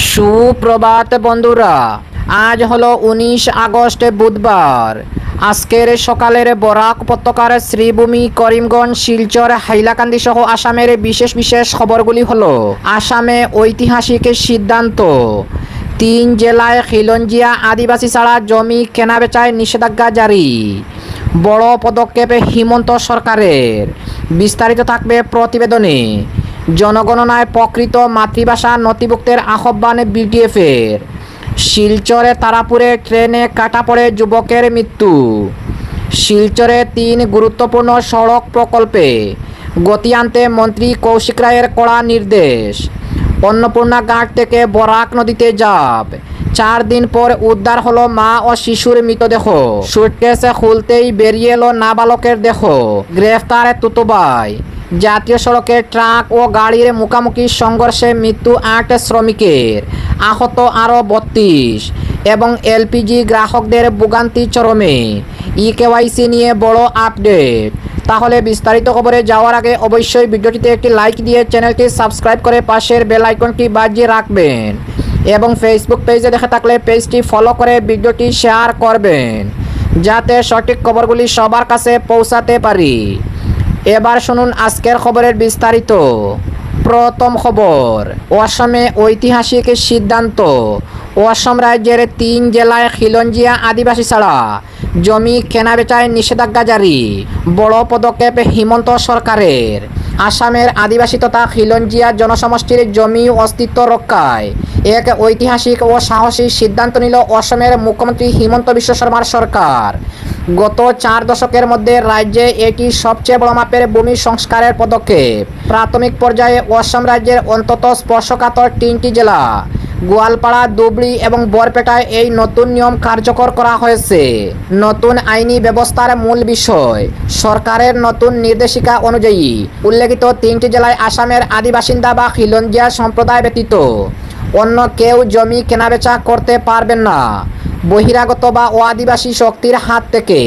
সুপ্রভাত বন্ধুরা, আজ হলো 19 আগস্ট বুধবার। আজকের সকালের বরাক উপত্যকার শ্রীভূমি, করিমগঞ্জ, শিলচর, হাইলাকান্দি সহ আসামের বিশেষ বিশেষ খবরগুলি হলো: আসামে ঐতিহাসিক সিদ্ধান্ত, 3 জেলায় খিলঞ্জিয়া আদিবাসী ছাড়া জমি কেনাবেচায় নিষেধাজ্ঞা জারি, বড় পদক্ষেপ হিমন্ত সরকারের। বিস্তারিত থাকবে প্রতিবেদনে। জনগণনায় প্রকৃত মাতৃভাষা নথিভুক্তের আহ্বান বিডিএফের। শিলচরে তারাপুরে ট্রেনে কাটা পড়ে যুবকের মৃত্যু। শিলচরে 3 গুরুত্বপূর্ণ সড়ক প্রকল্পে গতি আনতে মন্ত্রী কৌশিক রায়ের কড়া নির্দেশ। অন্নপূর্ণা ঘাট থেকে বরাক নদীতে ঝাঁপ, 4 দিন পর উদ্ধার হলো মা ও শিশুর মৃতদেহ। সুটকেসে খুলতেই বেরিয়ে এলো নাবালকের দেহ। গ্রেফতার তুতুবাই। জাতীয় সড়কে ট্রাক ও গাড়ির মুখোমুখি সংঘর্ষে মৃত্যু 8 শ্রমিকের, আহত আরও 32। এবং এলপিজি গ্রাহকদের ভোগান্তি চরমে। ইকেওয়াইসি নিয়ে বড় আপডেট। তাহলে বিস্তারিত খবরে যাওয়ার আগে অবশ্যই ভিডিওটিতে একটি লাইক দিয়ে চ্যানেলটি সাবস্ক্রাইব করে পাশের বেল আইকনটি বাজিয়ে রাখবেন এবং ফেসবুক পেজে দেখে থাকলে পেজটি ফলো করে ভিডিওটি শেয়ার করবেন, যাতে সঠিক খবরগুলি সবার কাছে পৌঁছাতে পারি। এবার শুনুন আজকের খবরের বিস্তারিত। প্রথম খবর, অসমে ঐতিহাসিক সিদ্ধান্ত। অসম রাজ্যের 3 জেলায় খিলঞ্জিয়া আদিবাসী ছাড়া জমি কেনাবেচায় নিষেধাজ্ঞা জারি, বড় পদক্ষেপ হিমন্ত সরকারের। আসামের আদিবাসী তথা খিলঞ্জিয়া জনসমষ্টির জমি অস্তিত্ব রক্ষায় এক ঐতিহাসিক ও সাহসী সিদ্ধান্ত নিল অসমের মুখ্যমন্ত্রী হিমন্ত বিশ্ব শর্মার সরকার। গত 4 দশকের মধ্যে রাজ্যে এটি সবচেয়ে বড় মাপের ভূমি সংস্কারের পদক্ষেপ। প্রাথমিক পর্যায়ে অসম রাজ্যের অন্তত স্পর্শকাতর 3টি জেলা গোয়ালপাড়া, ধুবড়ী এবং বরপেটায় এই নতুন নিয়ম কার্যকর করা হয়েছে। নতুন আইনি ব্যবস্থার মূল বিষয়, সরকারের নতুন নির্দেশিকা অনুযায়ী উল্লেখিত 3টি জেলায় আসামের আদিবাসিন্দা বা খিলঞ্জিয়া সম্প্রদায় ব্যতীত অন্য কেউ জমি কেনাবেচা করতে পারবেন না। বহিরাগত বা আদিবাসী শক্তির হাত থেকে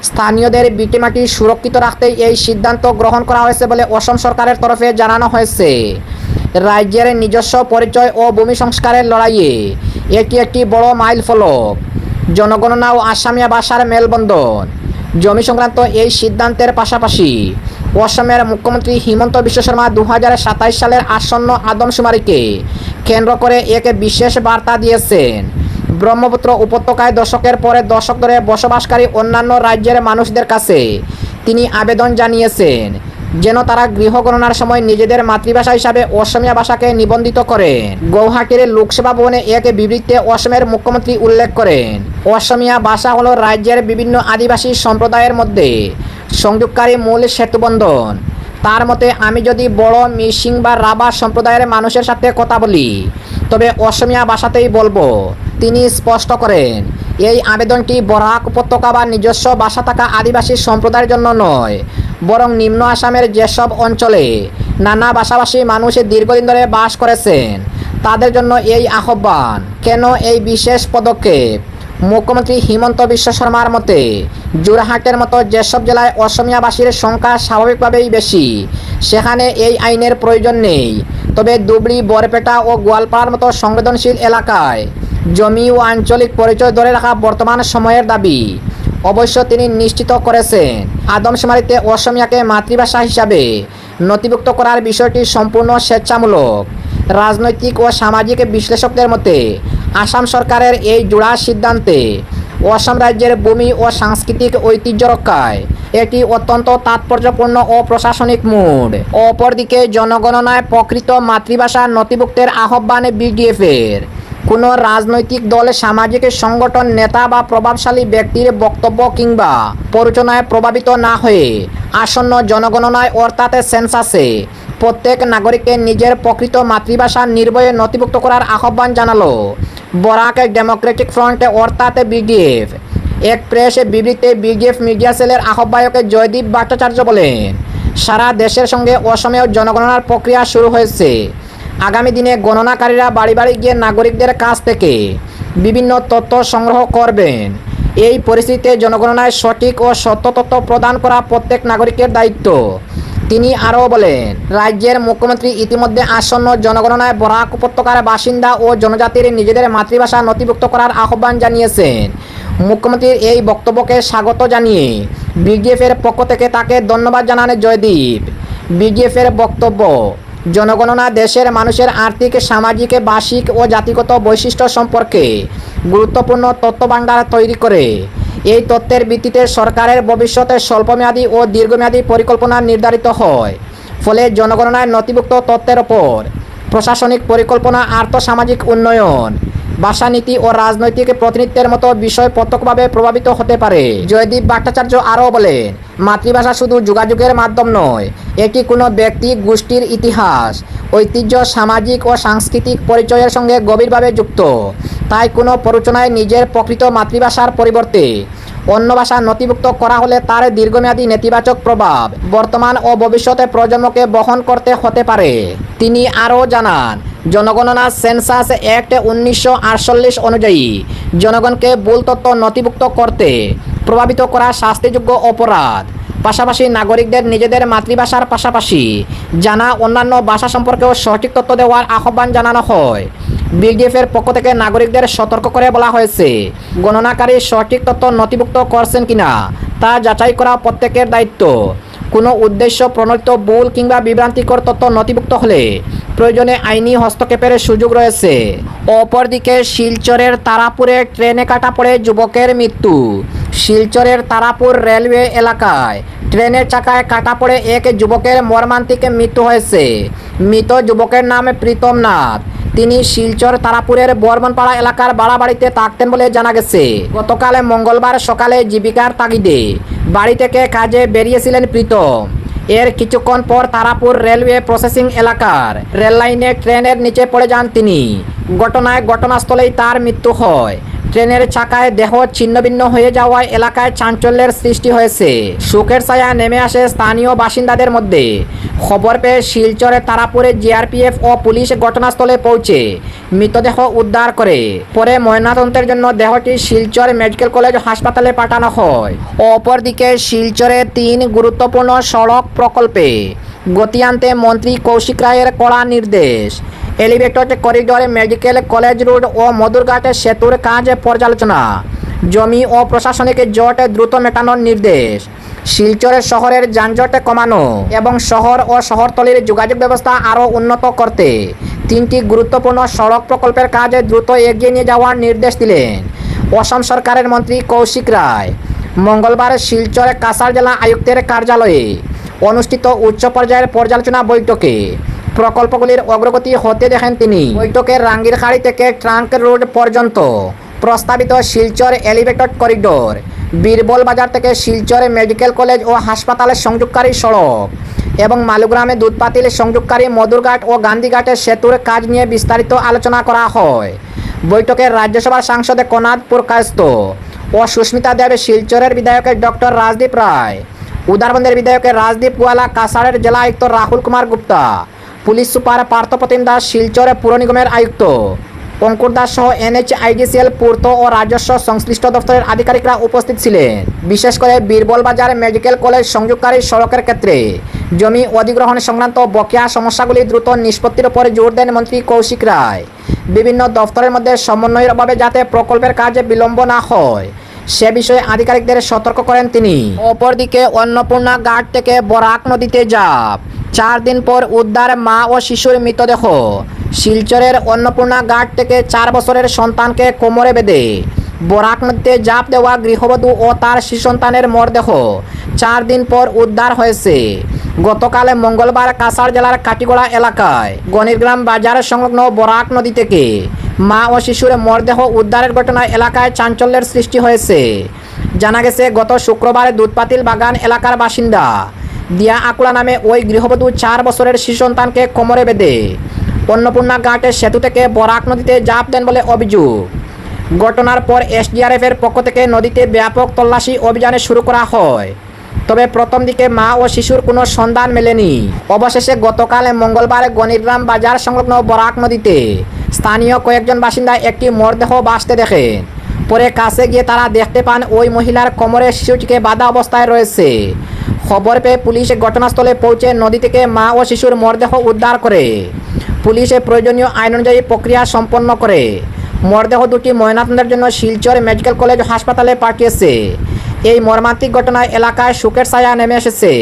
স্থানীয়দের ভিটেমাটি সুরক্ষিত রাখতেই এই সিদ্ধান্ত গ্রহণ করা হয়েছে বলে অসম সরকারের তরফে জানানো হয়েছে। রাজ্যের নিজস্ব পরিচয় ও ভূমি সংস্কারের লড়াইয়ে এটি একটি বড় মাইল ফলক। জনগণনা ও আসামিয়া ভাষার মেলবন্ধন। জমি সংক্রান্ত এই সিদ্ধান্তের পাশাপাশি অসমের মুখ্যমন্ত্রী হিমন্ত বিশ্ব শর্মা 2027 সালের আসন্ন আদমশুমারিকে কেন্দ্র করে এক বিশেষ বার্তা দিয়েছেন। ব্রহ্মপুত্র উপত্যকায় দশকের পরে দশক ধরে বসবাসকারী অন্যান্য রাজ্যের মানুষদের কাছে তিনি আবেদন জানিয়েছেন যেন তারা গৃহগণনার সময় নিজেদের মাতৃভাষা হিসাবে অসমীয়া ভাষাকে নিবন্ধিত করেন। গৌহাটির লোকসভা ভবনে এক বিবৃতিতে অসমের মুখ্যমন্ত্রী উল্লেখ করেন, অসমীয়া ভাষা হল রাজ্যের বিভিন্ন আদিবাসী সম্প্রদায়ের মধ্যে সংযোগকারী মূল সেতুবন্ধন। তার মতে, আমি যদি বড়, মিসিং বা রাভা সম্প্রদায়ের মানুষের সাথে কথা বলি তবে অসমীয়া ভাষাতেই বলবো। তিনি স্পষ্ট করেন, এই আবেদনটি বরাক উপত্যকা বা নিজস্ব ভাষা থাকা আদিবাসী সম্প্রদায়ের জন্য নয়, বরং নিম্ন আসামের যেসব অঞ্চলে নানা ভাষাভাষী মানুষ দীর্ঘদিন ধরে বাস করেছেন তাদের জন্য এই আহ্বান। কেন এই বিশেষ পদক্ষেপ? মুখ্যমন্ত্রী হিমন্ত বিশ্ব শর্মার মতে, যোরহাটের মতো যেসব জেলায় অসমীয়াভাষীর সংখ্যা স্বাভাবিকভাবেই বেশি সেখানে এই আইনের প্রয়োজন নেই। তবে ধুবড়ী, বরপেটা ও গোয়ালপাড়ার মতো সংবেদনশীল এলাকায় জমি ও আঞ্চলিক পরিচয় ধরে রাখা বর্তমান সময়ের দাবি। অবশ্য তিনি নিশ্চিত করেছেন, আদমশুমারিতে অসমীয়াকে মাতৃভাষা হিসাবে নথিভুক্ত করার বিষয়টি সম্পূর্ণ স্বেচ্ছামূলক। রাজনৈতিক ও সামাজিক বিশ্লেষকদের মতে আসাম সরকারের এই জোড়া সিদ্ধান্তে অসম রাজ্যের ভূমি ও সাংস্কৃতিক ঐতিহ্য রক্ষায় এটি অত্যন্ত তাৎপর্যপূর্ণ ও প্রশাসনিক মুড। অপরদিকে জনগণনায় প্রকৃত মাতৃভাষা নথিভুক্তের আহ্বান বিডিএফের। কোনো রাজনৈতিক দল, সামাজিক সংগঠন, নেতা বা প্রভাবশালী ব্যক্তির বক্তব্য কিংবা প্ররোচনায় প্রভাবিত না হয়ে আসন্ন জনগণনায় অর্থাৎ সেন্সাসে প্রত্যেক নাগরিককে নিজের প্রকৃত মাতৃভাষা নির্ভয়ে নথিভুক্ত করার আহ্বান জানালো বরাক ডেমোক্রেটিক ফ্রন্ট অর্থাৎ বিডিএফ। এক প্রেস বিবৃতিতে বিডিএফ মিডিয়া সেলের আহ্বায়ক জয়দীপ ভট্টাচার্য বলেন, সারা দেশের সঙ্গে অসমেও জনগণনার প্রক্রিয়া শুরু হয়েছে। আগামী দিনে গণনাকারীরা বাড়ি বাড়ি গিয়ে নাগরিকদের কাছ থেকে বিভিন্ন তথ্য সংগ্রহ করবেন। এই পরিস্থিতিতে জনগণনায় সঠিক ও সত্য তথ্য প্রদান করা প্রত্যেক নাগরিকের দায়িত্ব। তিনি আরও বলেন, রাজ্যের মুখ্যমন্ত্রী ইতিমধ্যে আসন্ন জনগণনায় বরাক উপত্যকার বাসিন্দা ও জনজাতির নিজেদের মাতৃভাষা নথিভুক্ত করার আহ্বান জানিয়েছেন। মুখ্যমন্ত্রীর এই বক্তব্যকে স্বাগত জানিয়ে বিজিএফের পক্ষ থেকে তাকে ধন্যবাদ জানান জয়দীপ। বিজিএফের বক্তব্য, জনগণনা দেশের মানুষের আর্থিক, সামাজিক, ভাষিক ও জাতিগত বৈশিষ্ট্য সম্পর্কে গুরুত্বপূর্ণ তথ্য ভাণ্ডার তৈরি করে। এই তথ্যের ভিত্তিতে সরকারের ভবিষ্যতে স্বল্পমেয়াদী ও দীর্ঘমেয়াদী পরিকল্পনা নির্ধারিত হয়। ফলে জনগণনায় নথিভুক্ত তথ্যের ওপর প্রশাসনিক পরিকল্পনা, আর্থসামাজিক উন্নয়ন, ভাষানীতি ও রাজনৈতিক প্রতিনিধিত্বের মতো বিষয় প্রত্যক্ষভাবে প্রভাবিত হতে পারে। জয়দীপ ভট্টাচার্য আরও বলেন, মাতৃভাষা শুধু যোগাযোগের মাধ্যম নয়, এটি কোনো ব্যক্তি গোষ্ঠীর ইতিহাস, ঐতিহ্য, সামাজিক ও সাংস্কৃতিক পরিচয়ের সঙ্গে গভীরভাবে যুক্ত। তাই কোনো প্ররোচনায় নিজের প্রকৃত মাতৃভাষার পরিবর্তে অন্য ভাষা নথিভুক্ত করা হলে তার দীর্ঘমেয়াদী নেতিবাচক প্রভাব বর্তমান ও ভবিষ্যতে প্রজন্মকে বহন করতে হতে পারে। তিনি আরও জানান, জনগণনা সেন্সাস অ্যাক্ট 1948 অনুযায়ী জনগণকে ভুল তথ্য নথিভুক্ত করতে প্রভাবিত করা শাস্তিযোগ্য অপরাধ। পাশাপাশি নাগরিকদের নিজেদের মাতৃভাষার পাশাপাশি জানা অন্যান্য ভাষা সম্পর্কেও সঠিক তথ্য দেওয়ার আহ্বান জানানো হয়। বিজিএফের পক্ষ থেকে নাগরিকদের সতর্ক করে বলা হয়েছে, গণনাকারী সঠিক তথ্য নথিভুক্ত করছেন কিনা তা যাচাই করা প্রত্যেকের দায়িত্ব। কোনো উদ্দেশ্য প্রণোদিত ভুল কিংবা বিভ্রান্তিকর তথ্য নথিভুক্ত হলে প্রয়োজনে আইনি হস্তক্ষেপের সুযোগ রয়েছে। অপরদিকে শিলচরের তারাপুরে ট্রেনে কাটা পড়ে যুবকের মৃত্যু। শিলচরের তারাপুর রেলওয়ে এলাকায় ট্রেনের চাকায় কাটা পড়ে এক যুবকের মর্মান্তিক মৃত্যু হয়েছে। মৃত যুবকের নাম প্রীতম নাথ। তিনি শিলচর তারাপুরের বর্মনপাড়া এলাকার ভাড়া বাড়িতে থাকতেন বলে জানা গেছে। গতকাল মঙ্গলবার সকালে জীবিকার তাগিদে বাড়ি থেকে কাজে বেরিয়েছিলেন প্রীতম। এর কিছুক্ষণ পর তারাপুর রেলওয়ে প্রসেসিং এলাকার রেললাইনে ট্রেনের নিচে পড়ে যান তিনি। ঘটনায় ঘটনাস্থলেই তার মৃত্যু হয়। ট্রেনের চাকায় দেহ ছিন্নভিন্ন হয়ে যাওয়ায় এলাকায় চাঞ্চল্যের সৃষ্টি হয়েছে। শোকের ছায়া নেমে আসে স্থানীয় বাসিন্দাদের মধ্যে। খবর পেয়ে শিলচরে তারাপুরে জিআরপিএফ ও পুলিশ ঘটনাস্থলে পৌঁছে মৃতদেহ উদ্ধার করে। পরে ময়নাতদন্তের জন্য দেহটি শিলচর মেডিকেল কলেজ হাসপাতালে পাঠানো হয়। অপরদিকে শিলচরে 3 গুরুত্বপূর্ণ সড়ক প্রকল্পে গতি আনতে মন্ত্রী কৌশিক রায়ের কড়া নির্দেশ। Elevated corridor, medical college road ও মধুরঘাট সেতুর কাজ পর্যালোচনা। জমি ও প্রশাসনিক জট দ্রুত মেটানোর নির্দেশ। শিলচরের শহরের যানজট কমানো এবং শহর ও শহরতলির যোগাযোগ ব্যবস্থা আরও উন্নত করতে 3টি গুরুত্বপূর্ণ সড়ক প্রকল্পের কাজ দ্রুত এগিয়ে নিয়ে যাওয়ার নির্দেশ দিলেন অসম সরকারের মন্ত্রী কৌশিক রায়। মঙ্গলবার শিলচর কাছাড় জেলা আয়ুক্তের কার্যালয়ে অনুষ্ঠিত উচ্চ পর্যায়ের পর্যালোচনা বৈঠকে প্রকল্পগুলির অগ্রগতি হতে দেখেন তিনি। বৈঠকে রাঙ্গিরখাড়ি থেকে ট্রাঙ্ক রোড পর্যন্ত প্রস্তাবিত শিলচর এলিভেটেড করিডোর, বীরবল বাজার থেকে শিলচর মেডিকেল কলেজ ও হাসপাতালের সংযোগকারী সড়ক এবং মালুগ্রামে দুধপাতিল সংযোগকারী মধুরঘাট ও গান্ধীঘাটের সেতুর কাজ নিয়ে বিস্তারিত আলোচনা করা হয়। বৈঠকে রাজ্যসভার সাংসদ কনাদ পুরকায়স্থ ও সুস্মিতা দেব, শিলচরের বিধায়কের ডক্টর রাজদীপ রায়, উদারবন্দের বিধায়কের রাজদীপ গোয়ালা, কাছাড়ের জেলা আয়ুক্ত রাহুল কুমার গুপ্তা, পুলিশ সুপার পার্থপ্রতিম দাস, শিলচর পুর নিগমের আয়ুক্ত অঙ্কুর দাস সহ NHIDCL, পূর্ত ও রাজস্ব সংশ্লিষ্ট দপ্তরের আধিকারিকরা উপস্থিত ছিলেন। বিশেষ করে বীরবল বাজার মেডিকেল কলেজ সংযোগকারী সড়কের ক্ষেত্রে জমি অধিগ্রহণ সংক্রান্ত বকেয়া সমস্যাগুলি দ্রুত নিষ্পত্তির উপর জোর দেন মন্ত্রী কৌশিক রায়। বিভিন্ন দপ্তরের মধ্যে সমন্বয়ের অভাবে যাতে প্রকল্পের কাজে বিলম্ব না হয় সে বিষয়ে আধিকারিকদের সতর্ক করেন তিনি। অপরদিকে অন্নপূর্ণা ঘাট থেকে বরাক নদীতে ঝাঁপ, 4 দিন পর উদ্ধার মা ও শিশুর মৃতদেহ। শিলচরের অন্নপূর্ণা ঘাট থেকে 4 বছরের সন্তানকে কোমরে বেঁধে বরাক নদীতে ঝাঁপ দেওয়া গৃহবধূ ও তার শিশু সন্তানের মরদেহ 4 দিন পর উদ্ধার হয়েছে। গতকাল মঙ্গলবার কাছাড় জেলার কাটিগড়া এলাকায় গণিরগ্রাম বাজার সংলগ্ন বরাক নদী থেকে মা ও শিশুর মরদেহ উদ্ধারের ঘটনায় এলাকায় চাঞ্চল্যের সৃষ্টি হয়েছে। জানা গেছে, গত শুক্রবার দুধপাতিল বাগান এলাকার বাসিন্দা দিয়া আকুলা নামে ওই গৃহবধূ 4 বছরের শিশু সন্তানকে কোমরে বেঁধে অন্নপূর্ণা ঘাটের সেতু থেকে বরাক নদীতে ঝাঁপ দেন বলে অভিযোগ। ঘটনার পর SDRF-এর পক্ষ থেকে নদীতে ব্যাপক তল্লাশি অভিযান শুরু করা হয়। তবে প্রথম দিকে মা ও শিশুর কোনো সন্ধান মেলেনি। অবশেষে গতকাল মঙ্গলবার গণিরগ্রাম বাজার সংলগ্ন বরাক নদীতে স্থানীয় কয়েকজন বাসিন্দা একটি মরদেহ ভাসতে দেখেন। পরে কাছে গিয়ে তারা দেখতে পান ওই মহিলার কোমরে শিশুটিকে বাঁধা অবস্থায় রয়েছে। খবর পেয়ে পুলিশ ঘটনাস্থলে পৌঁছে নদী থেকে মা ও শিশুর মরদেহ উদ্ধার করে পুলিশ প্রয়োজনীয় আইন অনুযায়ী প্রক্রিয়া সম্পন্ন করে মরদেহ দুটি ময়নাতদন্তের জন্য শিলচর মেডিকেল কলেজ হাসপাতালে পাঠিয়েছে। এই মর্মান্তিক ঘটনায় এলাকায় শোকের ছায়া নেমে এসেছে।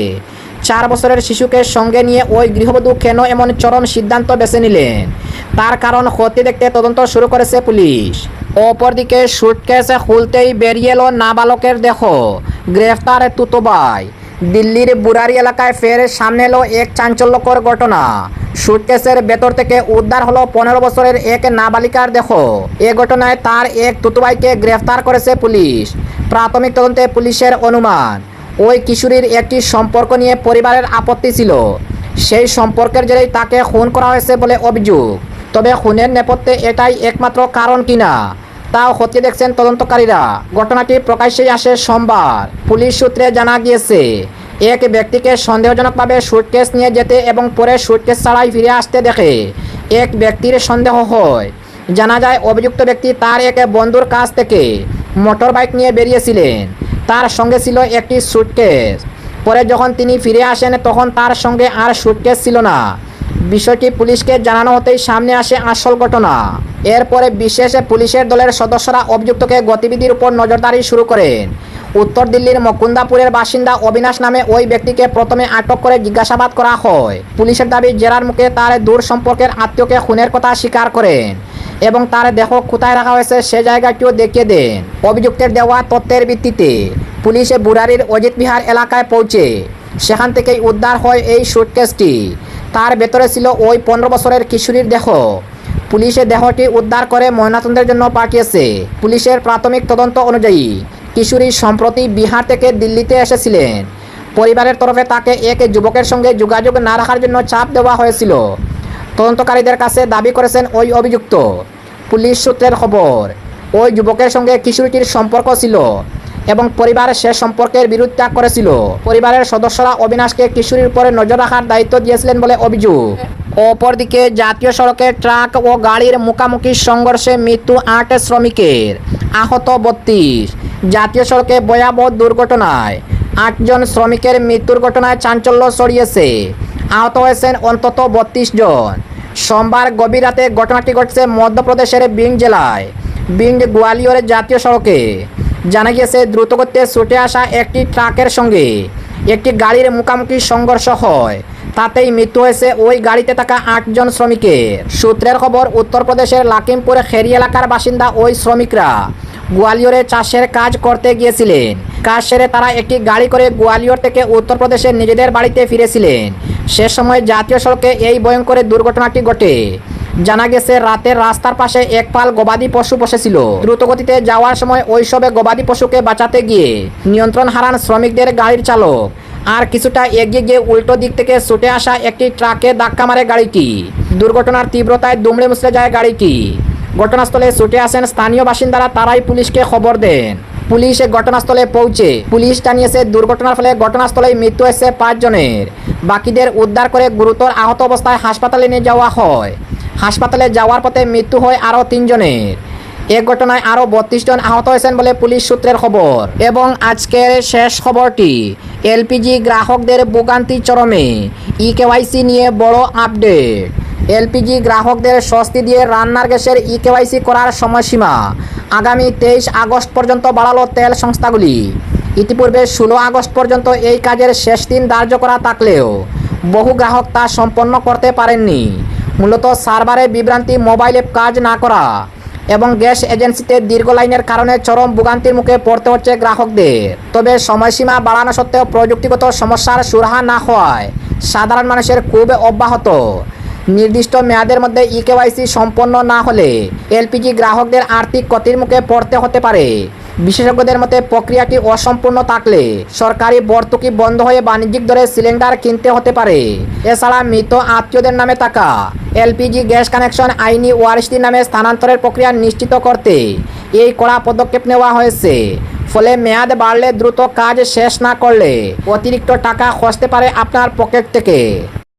4 বছরের শিশুকে সঙ্গে নিয়ে ওই গৃহবধূ কেন এমন চরম সিদ্ধান্ত বেছে নিলেন তার কারণ খতিয়ে দেখতে তদন্ত শুরু করেছে পুলিশ। অপরদিকে সুটকেস খুলতেই বেরিয়ে এলো নাবালকের দেহ, গ্রেফতার তুতোবাই। দিল্লির বুরারি এলাকায় ফের সামনে এলো এক চাঞ্চল্যকর ঘটনা। সুটকেসের ভেতর থেকে উদ্ধার হলো 15 বছরের এক নাবালিকার দেহ। এ ঘটনায় তার এক তুতুভাইকে গ্রেফতার করেছে পুলিশ। প্রাথমিক তদন্তে পুলিশের অনুমান ওই কিশোরীর একটি সম্পর্ক নিয়ে পরিবারের আপত্তি ছিল। সেই সম্পর্কের জেরেই তাকে খুন করা হয়েছে বলে অভিযোগ। তবে খুনের নেপথ্যে এটাই একমাত্র কারণ কিনা তাও খতিয়ে দেখছেন তদন্তকারীরা। ঘটনাটি প্রকাশ্যে আসে সোমবার। পুলিশ সূত্রে জানা গিয়েছে এক ব্যক্তিকে সন্দেহজনকভাবে সুটকেস নিয়ে যেতে এবং পরে সুটকেস ছাড়াই ফিরে আসতে দেখে এক ব্যক্তির সন্দেহ হয়। জানা যায় অভিযুক্ত ব্যক্তি তার এক বন্ধুর কাছ থেকে মোটর বাইক নিয়ে বেরিয়েছিলেন। তার সঙ্গে ছিল একটি সুটকেস। পরে যখন তিনি ফিরে আসেন তখন তার সঙ্গে আর সুটকেস ছিল না। বিষয়টি পুলিশকে জানানো হতেই সামনে আসে আসল ঘটনা। এরপরে বিশেষ পুলিশের দলের সদস্যরা অভিযুক্তকে গতিবিধির উপর নজরদারি শুরু করেন। উত্তর দিল্লির মুকুন্দাপুরের বাসিন্দা অবিনাশ নামে ওই ব্যক্তিকে প্রথমে আটক করে জিজ্ঞাসাবাদ করা হয়। পুলিশের দাবি জেরার মুখে তার দূর সম্পর্কের আত্মীয়কে খুনের কথা স্বীকার করেন এবং তার দেহ কোথায় রাখা হয়েছে সে জায়গাটিও দেখিয়ে দেন। অভিযুক্তের দেওয়া তথ্যের ভিত্তিতে পুলিশ বুরারির অজিত বিহার এলাকায় পৌঁছে সেখান থেকেই উদ্ধার হয় এই সুটকেসটি। তার ভেতরে ছিল ওই 15 বছরের কিশোরীর দেহ। পুলিশে দেহটি উদ্ধার করে ময়নাতদন্তের জন্য পাঠিয়েছে। পুলিশের প্রাথমিক তদন্ত অনুযায়ী কিশোরী সম্প্রতি বিহার থেকে দিল্লিতে এসেছিলেন। পরিবারের তরফে তাকে এক যুবকের সঙ্গে যোগাযোগ না রাখার জন্য চাপ দেওয়া হয়েছিল। তদন্তকারীদের কাছে দাবি করেছেন ওই অভিযুক্ত। পুলিশ সূত্রের খবর ওই যুবকের সঙ্গে কিশোরীটির সম্পর্ক ছিল এবং পরিবার সে সম্পর্কের বিরোধিতা করেছিল। পরিবারের সদস্যরা অবিনাশকে কিশোরীর উপরে নজর রাখার দায়িত্ব দিয়েছিলেন বলে অভিযোগ। অপরদিকে জাতীয় সড়কে ট্রাক ও গাড়ির মুখোমুখি সংঘর্ষে মৃত্যু 8 শ্রমিকের, আহত 32। জাতীয় সড়কে ভয়াবহ দুর্ঘটনায় 8 জন শ্রমিকের মৃত্যুর ঘটনায় চাঞ্চল্য ছড়িয়েছে। আহত হয়েছেন অন্তত 32 জন। সোমবার গভীর রাতে ঘটনাটি ঘটছে মধ্যপ্রদেশের বিঞ্জ জেলায় বিঞ্জ গোয়ালিয়র জাতীয় সড়কে। জানা গিয়েছে দ্রুতগতিতে ছুটে আসা একটি ট্রাকের সঙ্গে একটি গাড়ির মুখোমুখি সংঘর্ষ হয়। তাতেই মৃত্যু হয়েছে ওই গাড়িতে থাকা 8 জন শ্রমিকের। সূত্রের খবর উত্তরপ্রদেশের লাকিমপুর খেরি এলাকার বাসিন্দা ওই শ্রমিকরা গোয়ালিয়রে চাষের কাজ করতে গিয়েছিলেন। কাজ সেরে তারা একটি গাড়ি করে গোয়ালিয়র থেকে উত্তরপ্রদেশের নিজেদের বাড়িতে ফিরেছিলেন। সে সময় জাতীয় সড়কে এই ভয়ঙ্কর দুর্ঘটনাটি ঘটে। জানা গেছে রাতের রাস্তার পাশে এক পাল গবাদি পশু বসেছিল। দ্রুতগতিতে যাওয়ার সময় ওইসবে গবাদি পশুকে বাঁচাতে গিয়ে নিয়ন্ত্রণ হারান শ্রমিকদের গাড়ির চালক। আর কিছুটা এগিয়ে গিয়ে উল্টো দিক থেকে ছুটে আসা একটি ট্রাকে ধাক্কা মারে গাড়িটি। দুর্ঘটনার তীব্রতায় দুমড়ে মুচড়ে যায় গাড়িটি। ঘটনাস্থলে ছুটে আসেন স্থানীয় বাসিন্দারা, তারাই পুলিশকে খবর দেন। পুলিশ ঘটনাস্থলে পৌঁছে পুলিশ জানিয়েছে দুর্ঘটনার ফলে ঘটনাস্থলেই মৃত্যু হয়েছে 5 জনের। বাকিদের উদ্ধার করে গুরুতর আহত অবস্থায় হাসপাতালে নিয়ে যাওয়া হয়। হাসপাতালে যাওয়ার পথে মৃত্যু হয় আরও 3 জনের। এ ঘটনায় আরও 32 জন আহত হয়েছেন বলে পুলিশ সূত্রের খবর। এবং আজকের শেষ খবরটি, এলপিজি গ্রাহকদের ভোগান্তি চরমে, ইকেওয়াইসি নিয়ে বড় আপডেট। এলপিজি গ্রাহকদের স্বস্তি দিয়ে রান্নার গ্যাসের ইকেওয়াইসি করার সময়সীমা আগামী 23 আগস্ট পর্যন্ত বাড়ালো তেল সংস্থাগুলি। ইতিপূর্বে 16 আগস্ট পর্যন্ত এই কাজের শেষ দিন ধার্য করা থাকলেও বহু গ্রাহক তা সম্পন্ন করতে পারেননি। মূলত সার্ভারে বিভ্রান্তি, মোবাইল অ্যাপ কাজ না করা এবং গ্যাস এজেন্সিতে দীর্ঘ লাইনের কারণে চরম ভোগান্তির মুখে পড়তে হচ্ছে গ্রাহকদের। তবে সময়সীমা বাড়ানো সত্ত্বেও প্রযুক্তিগত সমস্যার সুরাহা না হওয়ায় সাধারণ মানুষের খুব অব্যাহত। নির্দিষ্ট মেয়াদের মধ্যে ইকেওয়াইসি সম্পন্ন না হলে এলপিজি গ্রাহকদের আর্থিক ক্ষতির মুখে পড়তে হতে পারে। বিশেষজ্ঞদের মতে প্রক্রিয়াটি অসম্পূর্ণ থাকলে সরকারি ভর্তুকি বন্ধ হয়ে বাণিজ্যিক দরে সিলিন্ডার কিনতে হতে পারে। এছাড়া মৃত আত্মীয়দের নামে থাকা এলপিজি গ্যাস কানেকশন আইনি ওয়ারিশদের নামে স্থানান্তরের প্রক্রিয়া নিশ্চিত করতে এই কড়া পদক্ষেপ নেওয়া হয়েছে। ফলে মেয়াদ বাড়লে দ্রুত কাজ শেষ না করলে অতিরিক্ত টাকা খসতে পারে আপনার পকেট থেকে।